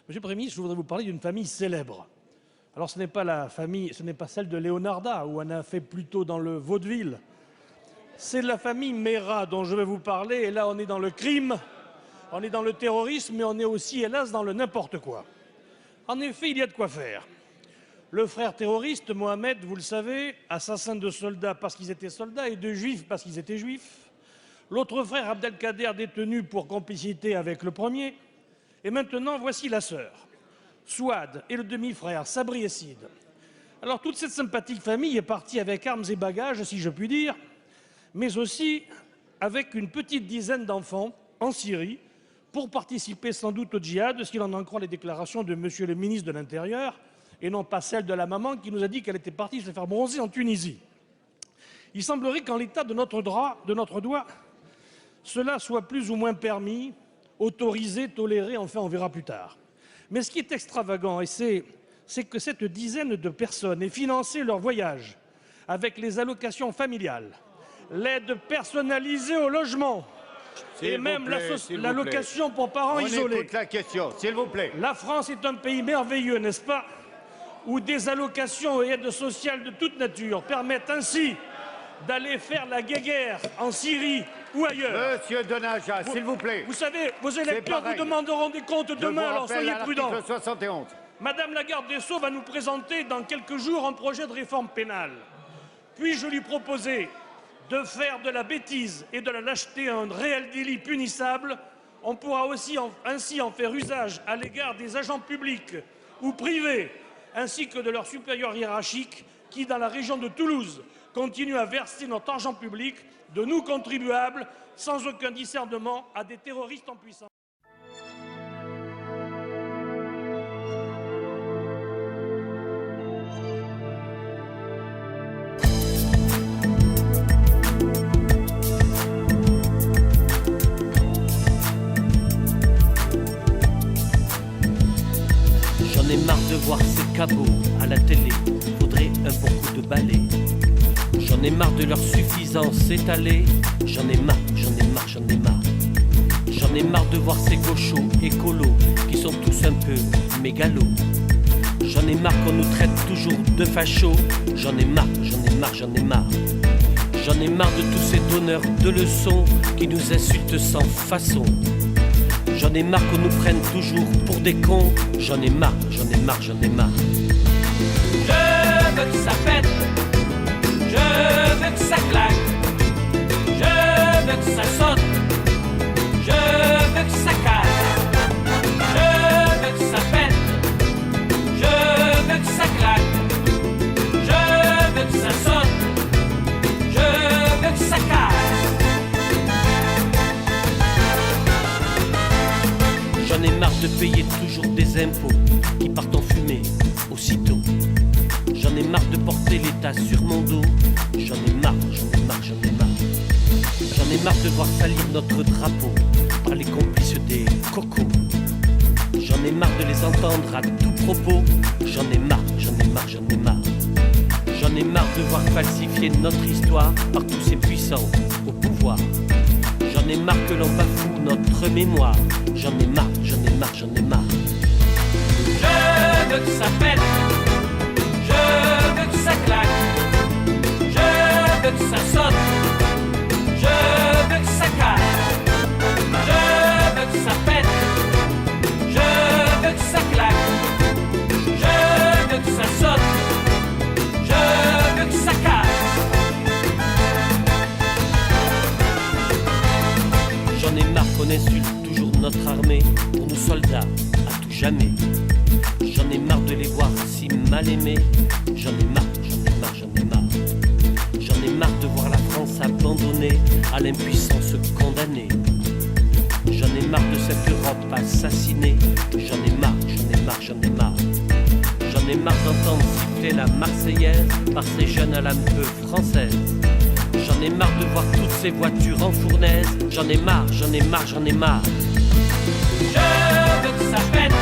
Monsieur le Premier ministre, je voudrais vous parler d'une famille célèbre. Alors ce n'est pas celle de Leonarda, où on a fait plutôt dans le vaudeville. C'est la famille Mera dont je vais vous parler, et là on est dans le crime, on est dans le terrorisme, mais on est aussi, hélas, dans le n'importe quoi. En effet, il y a de quoi faire. Le frère terroriste, Mohamed, vous le savez, assassin de soldats parce qu'ils étaient soldats et de juifs parce qu'ils étaient juifs. L'autre frère, Abdelkader, détenu pour complicité avec le premier. Et maintenant, voici la sœur, Souad, et le demi-frère, Sabri Essid. Alors, toute cette sympathique famille est partie avec armes et bagages, si je puis dire, mais aussi avec une petite dizaine d'enfants en Syrie pour participer sans doute au djihad, s'il en croit les déclarations de monsieur le ministre de l'Intérieur, et non pas celle de la maman qui nous a dit qu'elle était partie se faire bronzer en Tunisie. Il semblerait qu'en l'état de notre droit, cela soit plus ou moins permis, autorisé, toléré, enfin on verra plus tard. Mais ce qui est extravagant, c'est que cette dizaine de personnes ait financé leur voyage avec les allocations familiales, l'aide personnalisée au logement et même l'allocation pour parents isolés. On écoute la question, s'il vous plaît. La France est un pays merveilleux, n'est-ce pas, où des allocations et aides sociales de toute nature permettent ainsi d'aller faire la guéguerre en Syrie ou ailleurs. Monsieur Denaja, s'il vous plaît. Vous savez, vos électeurs vous demanderont des comptes demain, alors soyez prudents. 71. Madame la garde des Sceaux va nous présenter dans quelques jours un projet de réforme pénale. Puis-je lui proposer de faire de la bêtise et de la lâcheté un réel délit punissable? On pourra aussi ainsi en faire usage à l'égard des agents publics ou privés, ainsi que de leurs supérieurs hiérarchiques qui, dans la région de Toulouse, continuent à verser notre argent public de nous contribuables sans aucun discernement à des terroristes en puissance. J'en ai marre de voir ces cabots à la télé, faudrait un bon coup de balai. J'en ai marre de leur suffisance étalée, j'en ai marre, j'en ai marre, j'en ai marre. J'en ai marre de voir ces gauchos écolos qui sont tous un peu mégalos. J'en ai marre qu'on nous traite toujours de fachos, j'en ai marre, j'en ai marre, j'en ai marre. J'en ai marre de tous ces donneurs de leçons qui nous insultent sans façon. J'en ai marre qu'on nous prenne toujours pour des cons, j'en ai marre, j'en ai marre, j'en ai marre. Je veux que ça pète. Je veux que ça claque, je veux que ça saute, je veux que ça casse, je veux que ça pète, je veux que ça claque, je veux que ça saute, je veux que ça casse. J'en ai marre de payer toujours des impôts qui partent en fumée aussitôt. J'en ai marre de porter l'État sur mon dos. J'en ai marre, j'en ai marre, j'en ai marre. J'en ai marre de voir salir notre drapeau par les complices des cocos. J'en ai marre de les entendre à tout propos. J'en ai marre, j'en ai marre, j'en ai marre. J'en ai marre de voir falsifier notre histoire par tous ces puissants au pouvoir. J'en ai marre que l'on bafoue notre mémoire. J'en ai marre, j'en ai marre, j'en ai marre. Je veux que ça pète. Je veux que ça claque, je veux que ça saute, je veux que ça casse, je veux que ça pète, je veux que ça claque, je veux que ça saute, je veux que ça casse. J'en ai marre qu'on insulte toujours notre armée pour nos soldats à tout jamais. J'en ai marre de les voir si mal aimés. J'en ai marre, j'en ai marre, j'en ai marre. J'en ai marre de voir la France abandonnée à l'impuissance condamnée. J'en ai marre de cette Europe assassinée. J'en ai marre, j'en ai marre, j'en ai marre. J'en ai marre d'entendre siffler la Marseillaise par ces jeunes à l'âme peu française. J'en ai marre de voir toutes ces voitures en fournaise. J'en ai marre, j'en ai marre, j'en ai marre. Je veux que ça pète.